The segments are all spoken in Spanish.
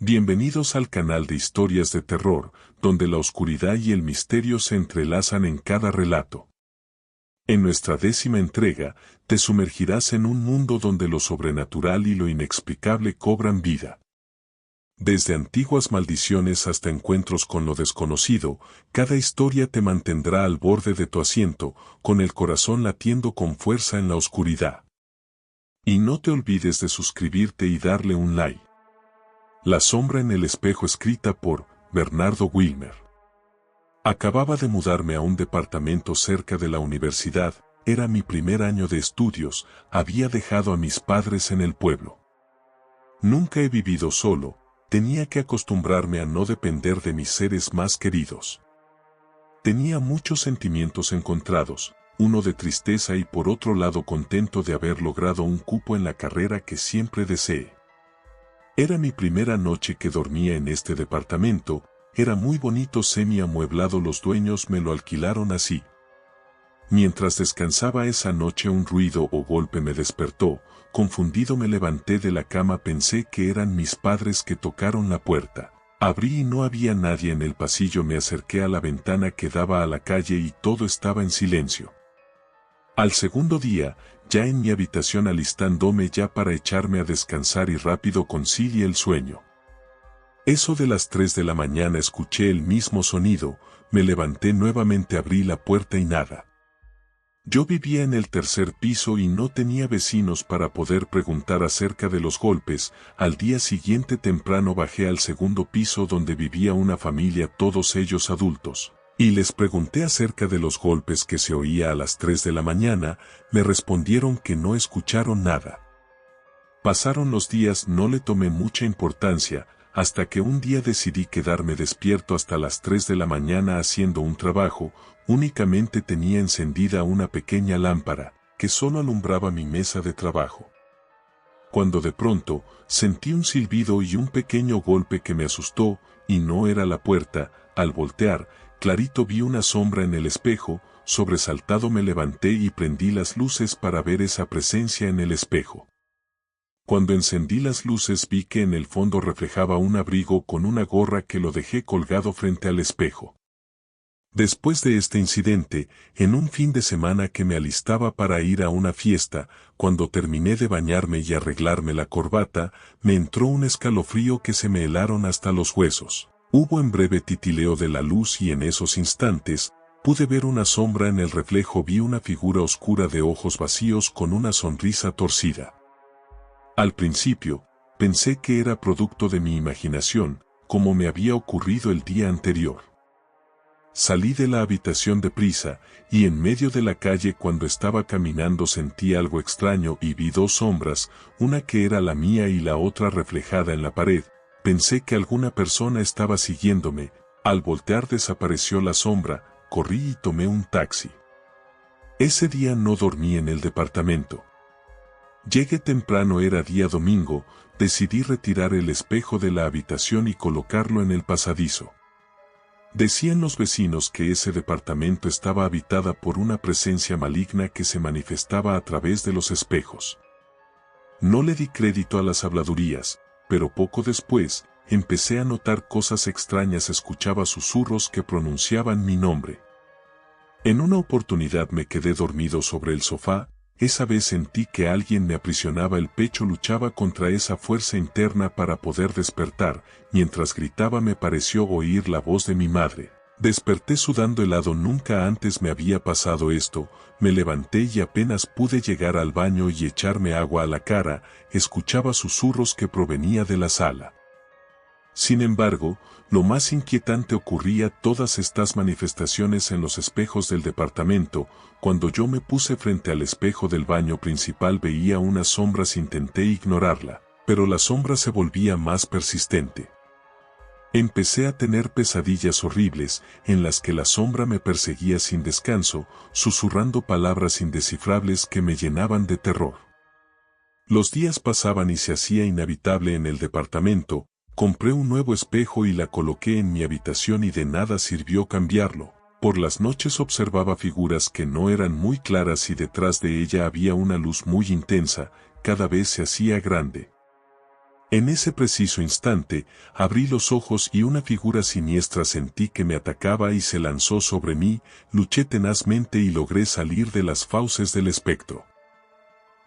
Bienvenidos al canal de historias de terror, donde la oscuridad y el misterio se entrelazan en cada relato. En nuestra 10ª entrega, te sumergirás en un mundo donde lo sobrenatural y lo inexplicable cobran vida. Desde antiguas maldiciones hasta encuentros con lo desconocido, cada historia te mantendrá al borde de tu asiento, con el corazón latiendo con fuerza en la oscuridad. Y no te olvides de suscribirte y darle un like. La sombra en el espejo, escrita por Bernardo Wilmer. Acababa de mudarme a un departamento cerca de la universidad, era mi primer año de estudios, había dejado a mis padres en el pueblo. Nunca he vivido solo, tenía que acostumbrarme a no depender de mis seres más queridos. Tenía muchos sentimientos encontrados, uno de tristeza y por otro lado contento de haber logrado un cupo en la carrera que siempre deseé. Era mi primera noche que dormía en este departamento, era muy bonito, semi-amueblado, los dueños me lo alquilaron así. Mientras descansaba esa noche un ruido o golpe me despertó, confundido me levanté de la cama, pensé que eran mis padres que tocaron la puerta. Abrí y no había nadie en el pasillo, me acerqué a la ventana que daba a la calle y todo estaba en silencio. Al segundo día, ya en mi habitación alistándome ya para echarme a descansar y rápido concilié el sueño. Eso de las 3 de la mañana escuché el mismo sonido, me levanté nuevamente, abrí la puerta y nada. Yo vivía en el 3er piso y no tenía vecinos para poder preguntar acerca de los golpes. Al día siguiente temprano bajé al 2º piso donde vivía una familia, todos ellos adultos. Y les pregunté acerca de los golpes que se oía a las 3 de la mañana, me respondieron que no escucharon nada. Pasaron los días, no le tomé mucha importancia, hasta que un día decidí quedarme despierto hasta las 3 de la mañana haciendo un trabajo, únicamente tenía encendida una pequeña lámpara, que solo alumbraba mi mesa de trabajo. Cuando de pronto, sentí un silbido y un pequeño golpe que me asustó, y no era la puerta. Al voltear, clarito vi una sombra en el espejo, sobresaltado me levanté y prendí las luces para ver esa presencia en el espejo. Cuando encendí las luces vi que en el fondo reflejaba un abrigo con una gorra que lo dejé colgado frente al espejo. Después de este incidente, en un fin de semana que me alistaba para ir a una fiesta, cuando terminé de bañarme y arreglarme la corbata, me entró un escalofrío que se me helaron hasta los huesos. Hubo un breve titileo de la luz y en esos instantes, pude ver una sombra en el reflejo, vi una figura oscura de ojos vacíos con una sonrisa torcida. Al principio, pensé que era producto de mi imaginación, como me había ocurrido el día anterior. Salí de la habitación deprisa, y en medio de la calle cuando estaba caminando sentí algo extraño y vi 2 sombras, una que era la mía y la otra reflejada en la pared. Pensé que alguna persona estaba siguiéndome, al voltear desapareció la sombra, corrí y tomé un taxi. Ese día no dormí en el departamento. Llegué temprano, era día domingo, decidí retirar el espejo de la habitación y colocarlo en el pasadizo. Decían los vecinos que ese departamento estaba habitada por una presencia maligna que se manifestaba a través de los espejos. No le di crédito a las habladurías, pero poco después, empecé a notar cosas extrañas, escuchaba susurros que pronunciaban mi nombre. En una oportunidad me quedé dormido sobre el sofá, esa vez sentí que alguien me aprisionaba el pecho, luchaba contra esa fuerza interna para poder despertar, mientras gritaba me pareció oír la voz de mi madre. Desperté sudando helado, nunca antes me había pasado esto, me levanté y apenas pude llegar al baño y echarme agua a la cara, escuchaba susurros que provenía de la sala. Sin embargo, lo más inquietante ocurría todas estas manifestaciones en los espejos del departamento. Cuando yo me puse frente al espejo del baño principal veía unas sombras, intenté ignorarla, pero la sombra se volvía más persistente. Empecé a tener pesadillas horribles, en las que la sombra me perseguía sin descanso, susurrando palabras indescifrables que me llenaban de terror. Los días pasaban y se hacía inhabitable en el departamento. Compré un nuevo espejo y la coloqué en mi habitación y de nada sirvió cambiarlo. Por las noches observaba figuras que no eran muy claras y detrás de ella había una luz muy intensa, cada vez se hacía grande. En ese preciso instante, abrí los ojos y una figura siniestra sentí que me atacaba y se lanzó sobre mí, luché tenazmente y logré salir de las fauces del espectro.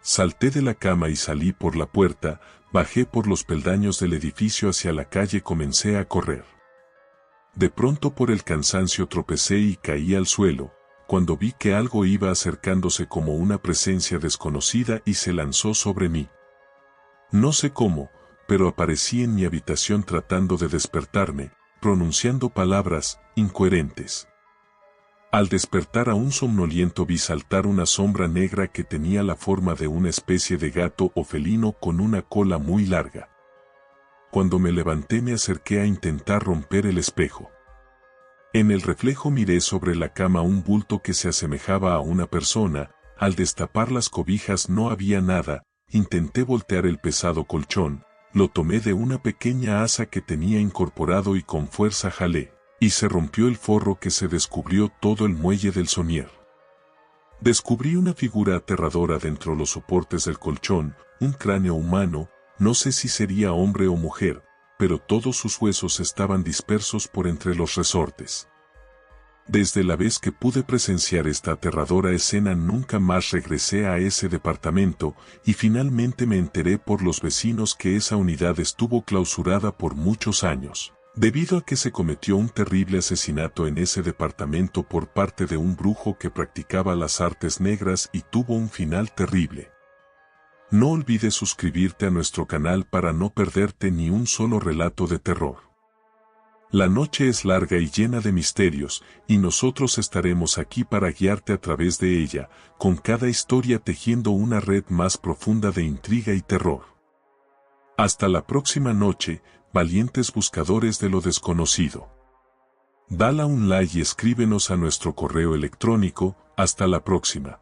Salté de la cama y salí por la puerta, bajé por los peldaños del edificio hacia la calle y comencé a correr. De pronto por el cansancio tropecé y caí al suelo, cuando vi que algo iba acercándose como una presencia desconocida y se lanzó sobre mí. No sé cómo, pero aparecí en mi habitación tratando de despertarme, pronunciando palabras incoherentes. Al despertar aún somnoliento vi saltar una sombra negra que tenía la forma de una especie de gato o felino con una cola muy larga. Cuando me levanté me acerqué a intentar romper el espejo. En el reflejo miré sobre la cama un bulto que se asemejaba a una persona. Al destapar las cobijas no había nada, intenté voltear el pesado colchón, lo tomé de una pequeña asa que tenía incorporado y con fuerza jalé, y se rompió el forro que se descubrió todo el muelle del somier. Descubrí una figura aterradora dentro los soportes del colchón, un cráneo humano, no sé si sería hombre o mujer, pero todos sus huesos estaban dispersos por entre los resortes. Desde la vez que pude presenciar esta aterradora escena nunca más regresé a ese departamento y finalmente me enteré por los vecinos que esa unidad estuvo clausurada por muchos años, debido a que se cometió un terrible asesinato en ese departamento por parte de un brujo que practicaba las artes negras y tuvo un final terrible. No olvides suscribirte a nuestro canal para no perderte ni un solo relato de terror. La noche es larga y llena de misterios, y nosotros estaremos aquí para guiarte a través de ella, con cada historia tejiendo una red más profunda de intriga y terror. Hasta la próxima noche, valientes buscadores de lo desconocido. Dale un like y escríbenos a nuestro correo electrónico. Hasta la próxima.